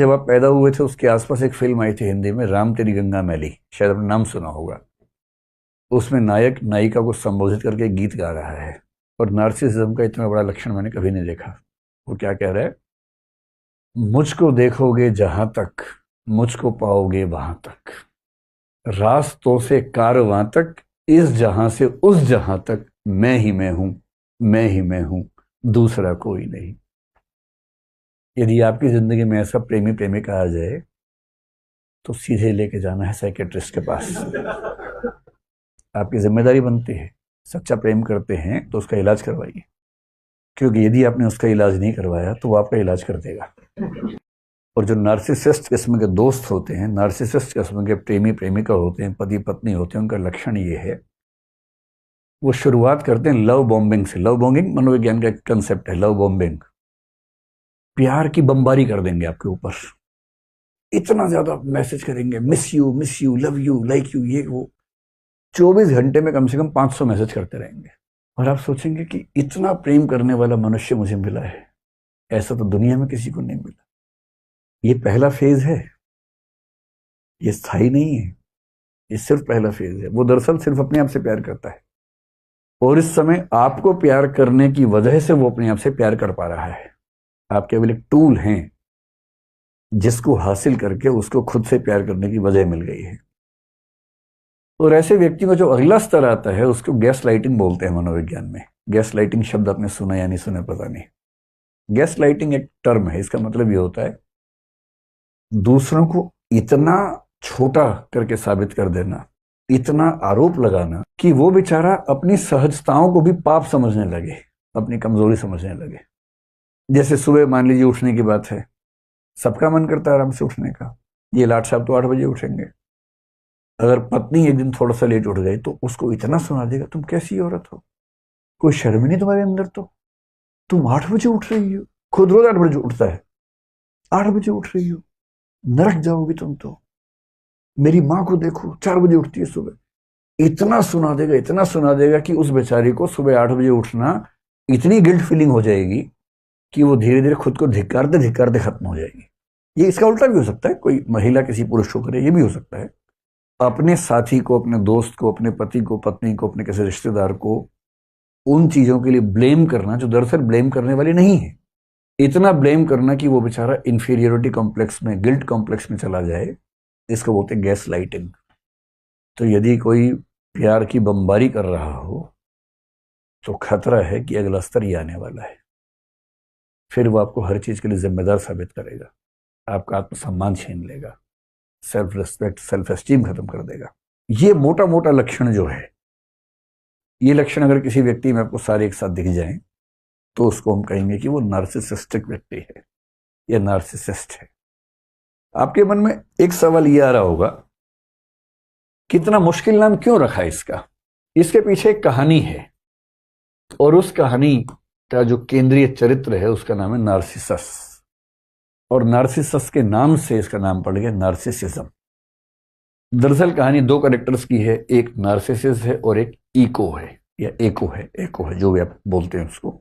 जब आप पैदा हुए थे उसके आसपास एक फिल्म आई थी हिंदी में, राम तेरी गंगा मैली, शायद आपने नाम सुना होगा। उसमें नायक नायिका को संबोधित करके एक गीत गा रहा है, और नार्सिसिज्म का इतना बड़ा लक्षण मैंने कभी नहीं देखा। वो क्या कह रहा है? मुझको देखोगे जहां तक, मुझको पाओगे वहां तक, रास्तों से कारवां तक, इस जहां से उस जहां तक, मैं ही मैं हूं, मैं ही मैं हूं, दूसरा कोई नहीं। यदि आपकी जिंदगी में ऐसा प्रेमी प्रेमिका आ जाए तो सीधे लेके जाना है साइकेट्रिस्ट के पास। आपकी जिम्मेदारी बनती है। सच्चा प्रेम करते हैं तो उसका इलाज करवाइए, क्योंकि यदि आपने उसका इलाज नहीं करवाया तो वो आपका इलाज कर देगा। और जो नार्सिसिस्ट किस्म के दोस्त होते हैं, नार्सिसिस्ट किस्म के प्रेमी प्रेमिका होते हैं, पति पत्नी होते हैं, उनका लक्षण ये है, वो शुरुआत करते हैं लव बॉम्बिंग से। लव बॉम्बिंग मनोविज्ञान का एक कंसेप्ट है, लव बॉम्बिंग। प्यार की बमबारी कर देंगे आपके ऊपर, इतना ज्यादा मैसेज करेंगे, miss you, love you, like you, ये वो। 24 घंटे में कम से कम 500 मैसेज करते रहेंगे। और आप सोचेंगे कि इतना प्रेम करने वाला मनुष्य मुझे मिला है, ऐसा तो दुनिया में किसी को नहीं मिला। ये पहला फेज है, ये स्थायी नहीं है, ये सिर्फ पहला फेज है। वो दरअसल सिर्फ अपने आप से प्यार करता है, और इस समय आपको प्यार करने की वजह से वो अपने आप से प्यार कर पा रहा है। आप केवल एक टूल हैं जिसको हासिल करके उसको खुद से प्यार करने की वजह मिल गई है। और ऐसे व्यक्ति का जो अगला स्तर आता है उसको गैस लाइटिंग बोलते हैं मनोविज्ञान में। गैस लाइटिंग शब्द आपने सुना या नहीं सुना पता नहीं। गैस लाइटिंग एक टर्म है, इसका मतलब ये होता है दूसरों को इतना छोटा करके साबित कर देना, इतना आरोप लगाना कि वो बेचारा अपनी सहजताओं को भी पाप समझने लगे, अपनी कमजोरी समझने लगे। जैसे सुबह मान लीजिए उठने की बात है, सबका मन करता है आराम से उठने का। ये लाट साहब तो 8 बजे उठेंगे। अगर पत्नी एक दिन थोड़ा सा लेट उठ गई तो उसको इतना सुना देगा, तुम कैसी औरत हो, कोई शर्म नहीं तुम्हारे अंदर, तो तुम 8 बजे उठ रही हो। खुद रोज 8 बजे उठता है, 8 बजे उठ रही हो, नरक जाओगी तुम तो। मेरी माँ को देखो, 4 बजे उठती है सुबह। इतना सुना देगा, इतना सुना देगा कि उस बेचारी को सुबह 8 बजे उठना इतनी गिल्ट फीलिंग हो जाएगी कि वो धीरे धीरे खुद को धिक्कारते धिक्कारते खत्म हो जाएगी। ये इसका उल्टा भी हो सकता है, कोई महिला किसी पुरुष को करे, ये भी हो सकता है। अपने साथी को, अपने दोस्त को, अपने पति को, पत्नी को, अपने किसी रिश्तेदार को उन चीजों के लिए ब्लेम करना जो दरअसल ब्लेम करने वाली नहीं है। इतना ब्लेम करना कि वो बेचारा इंफीरियोरिटी कॉम्प्लेक्स में, गिल्ट कॉम्प्लेक्स में चला जाए, इसको बोलते हैं गैस लाइटिंग। तो यदि कोई प्यार की बमबारी कर रहा हो तो खतरा है कि अगला स्तर ही आने वाला है। फिर वो आपको हर चीज के लिए जिम्मेदार साबित करेगा, आपका आत्मसम्मान छीन लेगा, सेल्फ रिस्पेक्ट, सेल्फ एस्टीम खत्म कर देगा। ये मोटा मोटा लक्षण जो है, ये लक्षण अगर किसी व्यक्ति में आपको सारे एक साथ दिख जाएं तो उसको हम कहेंगे कि वो नार्सिसिस्टिक व्यक्ति है या नार्सिसिस्ट है। आपके मन में एक सवाल ये आ रहा होगा, कितना मुश्किल नाम क्यों रखा है इसका? इसके पीछे एक कहानी है, और उस कहानी का जो केंद्रीय चरित्र है उसका नाम है नार्सिसस। और नार्सिसस के नाम से इसका नाम पड़ गया नार्सिसिज्म। दरअसल कहानी 2 कैरेक्टर्स की है, एक नार्सिसिस है और एक इको है, या एको है, जो भी आप बोलते हैं उसको।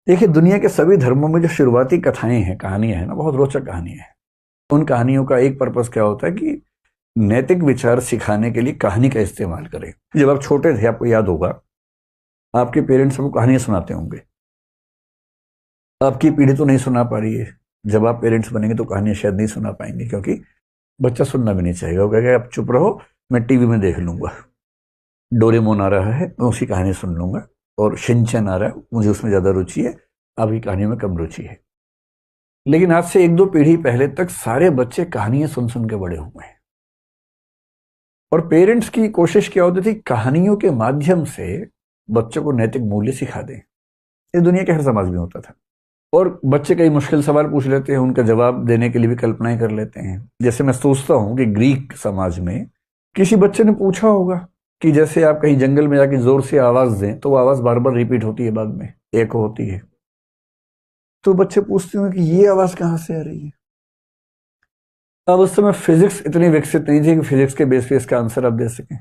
देखिए, दुनिया के सभी धर्मों में जो शुरुआती कथाएं हैं, कहानियां हैं ना, बहुत रोचक कहानियां हैं। उन कहानियों का एक पर्पस क्या होता है कि नैतिक विचार सिखाने के लिए कहानी का इस्तेमाल करें। जब आप छोटे थे, आपको याद होगा, आपके पेरेंट्स आपको कहानियां सुनाते होंगे। आपकी पीढ़ी तो नहीं सुना पा रही है, जब आप पेरेंट्स बनेंगे तो कहानियां शायद नहीं सुना पाएंगे, क्योंकि बच्चा सुनना भी नहीं चाहेगा। वो कहेगा आप चुप रहो, मैं टीवी में देख लूंगा, डोरेमोन आ रहा है मैं उसकी कहानी सुन लूंगा, और शिनचैन आ रहा है मुझे उसमें ज्यादा रुचि है, आपकी कहानी में कम रुचि है। लेकिन आज से 1-2 पीढ़ी पहले तक सारे बच्चे कहानियां सुन सुन के बड़े हुए हैं। और पेरेंट्स की कोशिश क्या होती थी, कहानियों के माध्यम से बच्चों को नैतिक मूल्य सिखा दें। ये दुनिया के हर समाज में होता था। और बच्चे कई मुश्किल सवाल पूछ लेते हैं, उनका जवाब देने के लिए भी कल्पनाएं कर लेते हैं। जैसे मैं सोचता हूं कि ग्रीक समाज में किसी बच्चे ने पूछा होगा कि जैसे आप कहीं जंगल में जाके जोर से आवाज दें तो वो आवाज बार बार रिपीट होती है, बाद में एक होती है, तो बच्चे पूछते होंगे कि ये आवाज कहां से आ रही है। अब उस समय फिजिक्स इतनी विकसित नहीं थी कि फिजिक्स के बेस पे इसका आंसर आप दे सकें,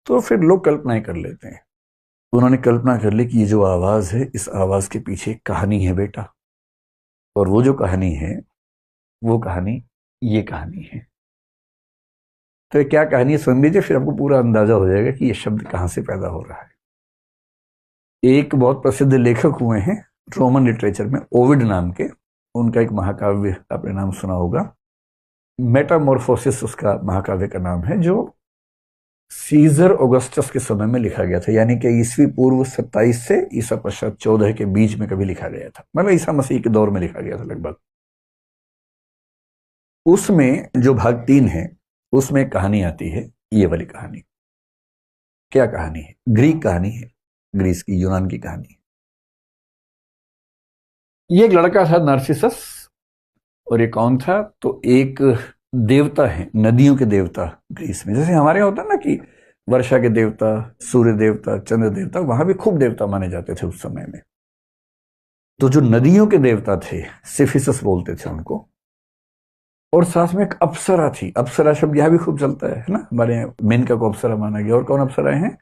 तो फिर लोग कल्पनाएं कर लेते हैं। उन्होंने कल्पना कर ली कि ये जो आवाज है, इस आवाज के पीछे एक कहानी है बेटा, और वो जो कहानी है वो कहानी ये कहानी है। तो ये क्या कहानी है सुन लीजिए, फिर आपको पूरा अंदाजा हो जाएगा कि ये शब्द कहाँ से पैदा हो रहा है। एक बहुत प्रसिद्ध लेखक हुए हैं रोमन लिटरेचर में, ओविड नाम के। उनका एक महाकाव्य आपने नाम सुना होगा, मेटामॉर्फोसिस उसका महाकाव्य का नाम है, जो सीजर ऑगस्टस के समय में लिखा गया था, यानी कि ईस्वी पूर्व 27 से ईसा पश्चात 14 के बीच में कभी लिखा गया था, मतलब ईसा मसीह के दौर में लिखा गया था लगभग। उसमें जो भाग 3 है उसमें एक कहानी आती है, ये वाली कहानी। क्या कहानी है? ग्रीक कहानी है, ग्रीस की, यूनान की कहानी है। ये एक लड़का था नार्सिसस, और ये कौन था? तो एक देवता है, नदियों के देवता ग्रीस में। जैसे हमारे यहाँ होता है ना कि वर्षा के देवता, सूर्य देवता, चंद्र देवता, वहां भी खूब देवता माने जाते थे उस समय में। तो जो नदियों के देवता थे, सिफिसस बोलते थे उनको, और साथ में एक अप्सरा थी। अप्सरा शब्द यहां भी खूब चलता है ना, हमारे यहाँ मेनका को अप्सरा माना गया। और कौन अप्सराएं हैं?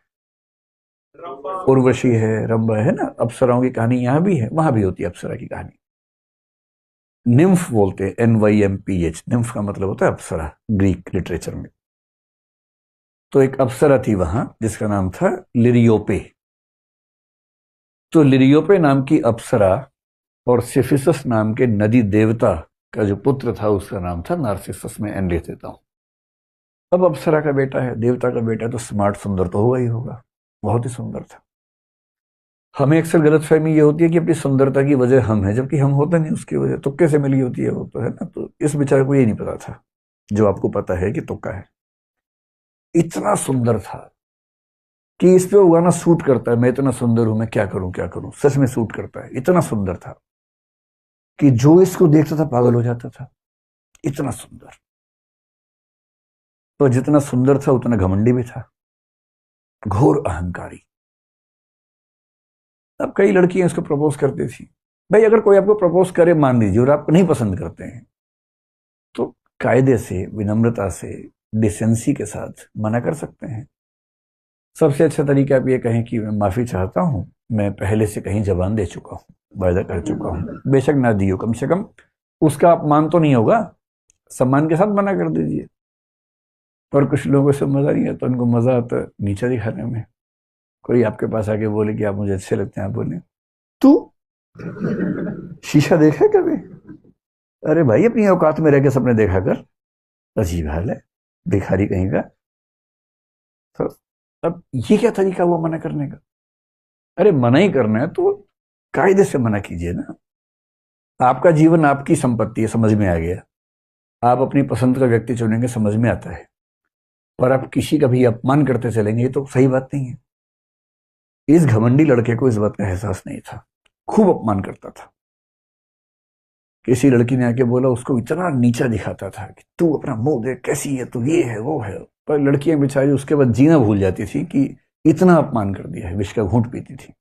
उर्वशी है, रंभा है ना। अप्सराओं की कहानी यहां भी है, वहां भी होती है अप्सरा की कहानी। निम्फ बोलते हैं, NYMPH। निम्फ का मतलब होता है अप्सरा ग्रीक लिटरेचर में। तो एक अप्सरा थी वहां जिसका नाम था लिरियोपे। तो लिरियोपे नाम की अप्सरा और सिफिसस नाम के नदी देवता का जो पुत्र था उसका नाम था नार्सिसस। में एन लिख देता हूं। अब अप्सरा का बेटा है, देवता का बेटा, तो स्मार्ट, सुंदर तो होगा ही होगा, बहुत ही सुंदर था। हमें अक्सर गलतफहमी ये होती है कि अपनी सुंदरता की वजह हम है, जबकि हम होते नहीं उसकी वजह। तुक्के से मिली होती है वो, तो है ना। तो इस बेचारे को ये नहीं पता था जो आपको पता है कि तुक्का है। इतना सुंदर था कि इस पे वो गाना सूट करता है, मैं इतना सुंदर हूं, मैं क्या करूं क्या करूं। सच में सूट करता है। इतना सुंदर था कि जो इसको देखता था पागल हो जाता था, इतना सुंदर। तो जितना सुंदर था उतना घमंडी भी था, घोर अहंकारी। अब कई लड़कियां इसको प्रपोज करती थी। भाई अगर कोई आपको प्रपोज करे, मान लीजिए, और आप नहीं पसंद करते हैं, तो कायदे से, विनम्रता से, डिसेंसी के साथ मना कर सकते हैं। सबसे अच्छा तरीका आप ये कहें कि मैं माफी चाहता हूं, मैं पहले से कहीं जबान दे चुका हूं, वायदा कर चुका हूं। बेशक ना दियो, कम से कम उसका अपमान तो नहीं होगा, सम्मान के साथ मना कर दीजिए। और कुछ लोगों से मजा नहीं आता, उनको मजा आता है नीचा दिखाने में। कोई आपके पास आके बोले कि आप मुझे अच्छे लगते हैं, आप बोले तू शीशा देखा है कभी? अरे भाई अपनी औकात में रह के सपने देखा कर। अजीब हाल है, भिखारी कहीं का। तो अब ये क्या तरीका हुआ मना करने का? अरे मना ही करना है तो कायदे से मना कीजिए ना। आपका जीवन आपकी संपत्ति है, समझ में आ गया। आप अपनी पसंद का व्यक्ति चुनेंगे, समझ में आता है। पर आप किसी का भी अपमान करते चलेंगे, ये तो सही बात नहीं है। इस घमंडी लड़के को इस बात का एहसास नहीं था, खूब अपमान करता था। किसी लड़की ने आके बोला, उसको इतना नीचा दिखाता था कि तू अपना मुंह देख, कैसी है तू, ये है वो है। पर लड़कियां बेचारी उसके बाद जीना भूल जाती थी कि इतना अपमान कर दिया है, विष का घूंट पीती थी।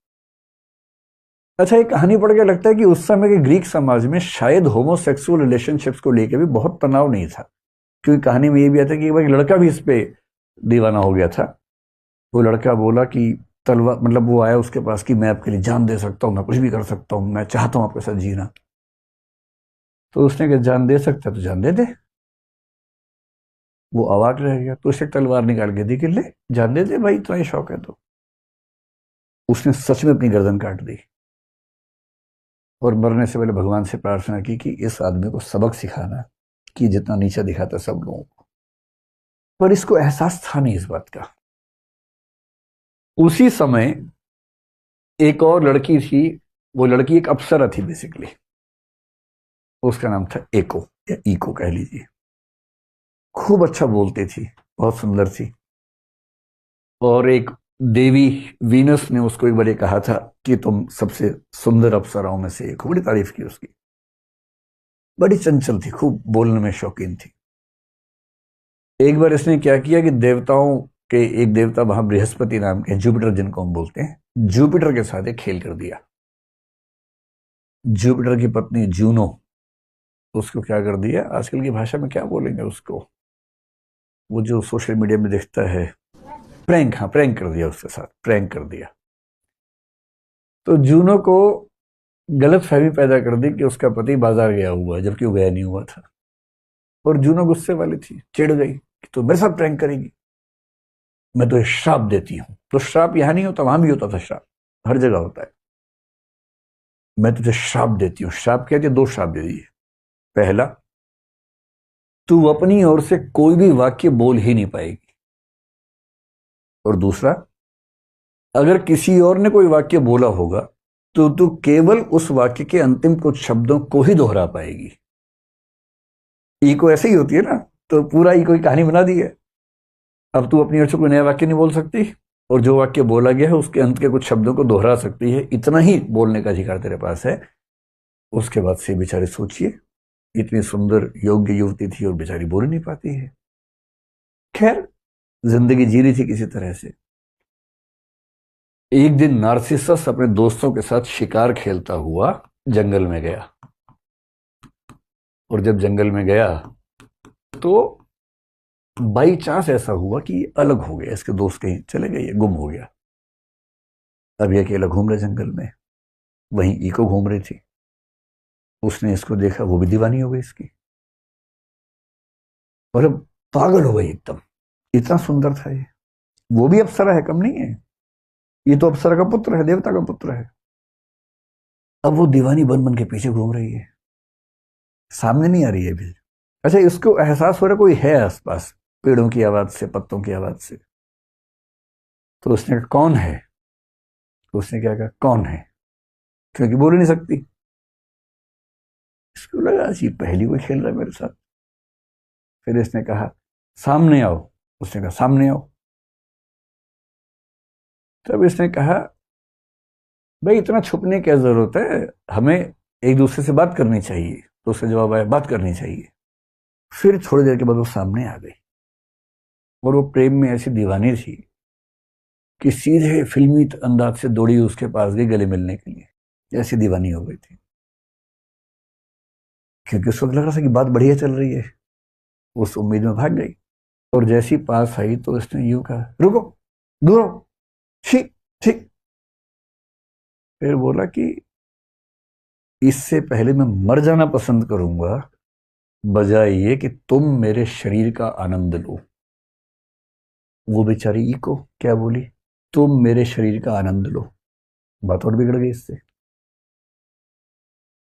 अच्छा, एक कहानी पढ़ के लगता है कि उस समय के ग्रीक समाज में शायद होमोसेक्सुअल रिलेशनशिप्स को लेकर भी बहुत तनाव नहीं था। क्योंकि कहानी में ये भी आता है कि एक लड़का भी इस पे दीवाना हो गया था। वो लड़का बोला कि तलवार, मतलब वो आया उसके पास कि मैं आपके लिए जान दे सकता हूँ, मैं कुछ भी कर सकता हूँ, मैं चाहता हूँ आपके साथ जीना। तो उसने कहा जान दे सकता है तो जान दे दे। वो अवाक रह गया, तो उसे तलवार निकाल के दी कि ले जान दे दे भाई, इतना ही शौक है तो। उसने सच में अपनी गर्दन काट दी और मरने से पहले भगवान से प्रार्थना की कि इस आदमी को सबक सिखाना कि जितना नीचा दिखाता सब लोगों को। पर इसको एहसास था नहीं इस बात का। उसी समय एक और लड़की थी, वो लड़की एक अप्सरा थी बेसिकली। उसका नाम था एको, या इको कह लीजिए। खूब अच्छा बोलती थी, बहुत सुंदर थी। और एक देवी वीनस ने उसको एक बार ये कहा था कि तुम सबसे सुंदर अप्सराओं में से एक हो। बड़ी तारीफ की उसकी। बड़ी चंचल थी, खूब बोलने में शौकीन थी। एक बार इसने क्या किया कि देवताओं के एक देवता वहां बृहस्पति नाम के, जुपिटर जिनको हम बोलते हैं, जुपिटर के साथ एक खेल कर दिया। जुपिटर की पत्नी जूनो, उसको क्या कर दिया, आजकल की भाषा में क्या बोलेंगे उसको, वो जो सोशल मीडिया में दिखता है, प्रैंक। हाँ, प्रैंक कर दिया, उसके साथ प्रैंक कर दिया। तो जूनो को गलत फहमी पैदा कर दी कि उसका पति बाजार गया हुआ है, जबकि वो गया नहीं हुआ था। और जूनो गुस्से वाली थी, चिढ़ गई कि तू मेरे साथ प्रैंक करेगी, मैं तुझे श्राप देती हूं। तो श्राप यहां नहीं होता, वहां भी होता था श्राप, हर जगह होता है। मैं तुझे श्राप देती हूँ। श्राप क्या, दो श्राप दे दिए। पहला, तू अपनी ओर से कोई भी वाक्य बोल ही नहीं पाएगी। और दूसरा, अगर किसी और ने कोई वाक्य बोला होगा तो तू केवल उस वाक्य के अंतिम कुछ शब्दों को ही दोहरा पाएगी। इको ऐसे ही होती है ना, तो पूरा इको की कहानी बना दी है। अब तू अपनी ओर से कोई नया वाक्य नहीं बोल सकती, और जो वाक्य बोला गया है उसके अंत के कुछ शब्दों को दोहरा सकती है, इतना ही बोलने का अधिकार तेरे पास है। उसके बाद से बेचारे सोचिए, इतनी सुंदर योग्य युवती थी और बेचारी बोल नहीं पाती है। खैर, जिंदगी जी रही थी किसी तरह से। एक दिन नार्सिसस अपने दोस्तों के साथ शिकार खेलता हुआ जंगल में गया। और जब जंगल में गया तो बाई चांस ऐसा हुआ कि ये अलग हो गया, इसके दोस्त कहीं चले गए, ये गुम हो गया। अब ये अकेला घूम रहा जंगल में, वहीं इको घूम रही थी। उसने इसको देखा, वो भी दीवानी हो गई इसकी, और अब पागल हो गई एकदम। इतना सुंदर था ये, वो भी अप्सरा है, कम नहीं है। ये तो अप्सरा का पुत्र है, देवता का पुत्र है। अब वो दीवानी बन बन के पीछे घूम रही है, सामने नहीं आ रही है भी। अच्छा, इसको एहसास हो रहा कोई है आसपास, पेड़ों की आवाज से, पत्तों की आवाज से। तो उसने कहा कौन है। तो उसने क्या कहा, कौन है, क्योंकि बोल नहीं सकती। इसको लगा जी पहली कोई खेल रहा है मेरे साथ। फिर इसने कहा सामने आओ। उसने कहा सामने आओ। तब इसने कहा भाई इतना छुपने की क्या जरूरत है, हमें एक दूसरे से बात करनी चाहिए। तो उसका जवाब आया, बात करनी चाहिए। फिर थोड़ी देर के बाद वो सामने आ गई, और वो प्रेम में ऐसी दीवानी थी कि सीधे फिल्मी अंदाज से दौड़ी उसके पास गई गले मिलने के लिए। ऐसी दीवानी हो गई थी, क्योंकि उसको लग रहा था कि बात बढ़िया चल रही है। उस उम्मीद में भाग गई, और जैसी पास आई तो उसने यूं कहा, रुको, दूर हो, ठीक ठीक। फिर बोला कि इससे पहले मैं मर जाना पसंद करूंगा बजाय ये कि तुम मेरे शरीर का आनंद लो। वो बेचारी इको क्या बोली, तुम मेरे शरीर का आनंद लो। बात और बिगड़ गई इससे।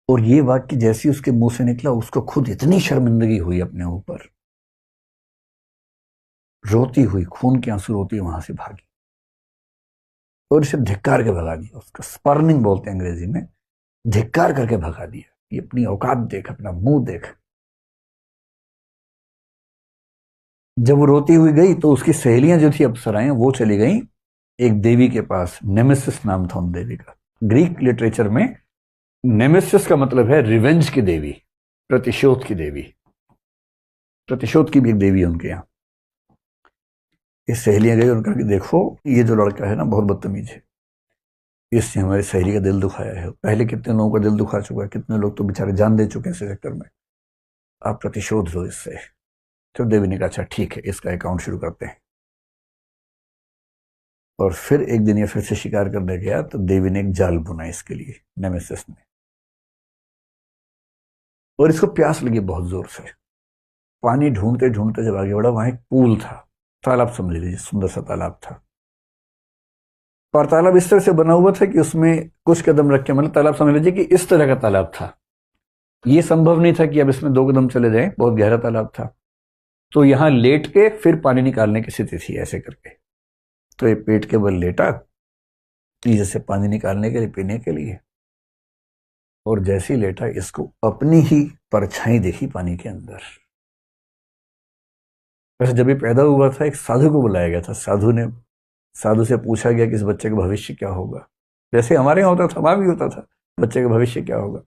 और ये वाक्य जैसी उसके मुंह से निकला, उसको खुद इतनी शर्मिंदगी हुई अपने ऊपर, रोती हुई, खून के आंसू रोती वहां से भागी, और इसे धिक्कार के भगा दिया। उसका स्पर्निंग बोलते हैं अंग्रेजी में, धिक्कार करके भगा दिया। ये अपनी औकात देख, अपना मुंह देख। जब वो रोती हुई गई तो उसकी सहेलियां जो थी अप्सराएं, वो चली गई एक देवी के पास। नेमेसिस नाम था उन देवी का। ग्रीक लिटरेचर में नेमेसिस का मतलब है रिवेंज की देवी, प्रतिशोध की देवी। प्रतिशोध की भी एक देवी है उनके यहाँ। ये सहेलियां गई, उनका कि देखो ये जो लड़का है ना बहुत बदतमीज है, इसने हमारी सहेली का दिल दुखाया है, पहले कितने लोगों का दिल दुखा चुका है, कितने लोग तो बेचारे जान दे चुके हैं इस चक्कर में। आप प्रतिशोध लो इससे। तो देवी ने कहा अच्छा ठीक है, इसका अकाउंट शुरू करते हैं। और फिर एक दिन ये फिर से शिकार करने गया, तो देवी ने एक जाल बुना इसके लिए, नेमेसिस ने। और इसको प्यास लगी बहुत जोर से। पानी ढूंढते ढूंढते जब आगे बढ़ा, वहां एक पूल था, तालाब समझ लीजिए, सुंदर सा तालाब था। और तालाब इस तरह से बना हुआ था कि उसमें कुछ कदम रख के, मतलब तालाब समझ लीजिए कि इस तरह का तालाब था। ये संभव नहीं था कि अब इसमें 2 कदम चले जाएं, बहुत गहरा तालाब था। तो यहां लेट के फिर पानी निकालने की स्थिति थी, ऐसे करके। तो ये पेट के बल लेटा नीचे से पानी निकालने के लिए, पीने के लिए। और जैसे ही लेटा, इसको अपनी ही परछाई देखी पानी के अंदर। वैसे जब ये पैदा हुआ था, एक साधु को बुलाया गया था। साधु से पूछा गया कि इस बच्चे का भविष्य क्या होगा। जैसे हमारे यहाँ होता था, वहां भी होता था, बच्चे का भविष्य क्या होगा।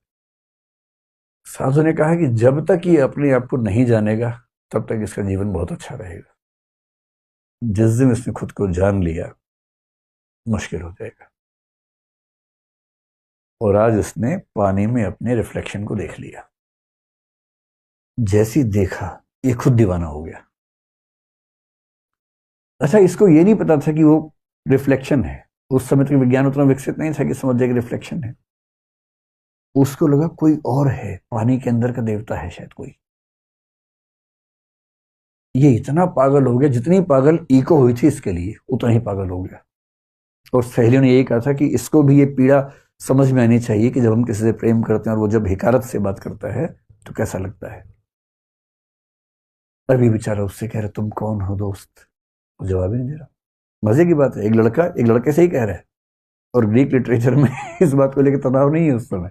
साधु ने कहा कि जब तक ये अपने आप को नहीं जानेगा तब तक इसका जीवन बहुत अच्छा रहेगा। जिस दिन इसने खुद को जान लिया, मुश्किल हो जाएगा। और आज उसने पानी में अपने रिफ्लेक्शन को देख लिया। जैसी देखा, ये खुद दीवाना हो गया। अच्छा, इसको ये नहीं पता था कि वो रिफ्लेक्शन है। उस समय तक विज्ञान उतना विकसित नहीं था कि समझ जाए कि रिफ्लेक्शन है। उसको लगा कोई और है, पानी के अंदर का देवता है शायद कोई। ये इतना पागल हो गया, जितनी पागल इको हुई थी इसके लिए उतना ही पागल हो गया। और सहेलियों ने यही कहा था कि इसको भी ये पीड़ा समझ में आनी चाहिए कि जब हम किसी से प्रेम करते हैं और वो जब हिकारत से बात करता है तो कैसा लगता है। अभी बेचारा उससे कह रहा तुम कौन हो दोस्त, वो जवाब ही नहीं दे रहा। मजे की बात है, एक लड़का एक लड़के से ही कह रहा है, और ग्रीक लिटरेचर में इस बात को लेकर तनाव नहीं है उस समय।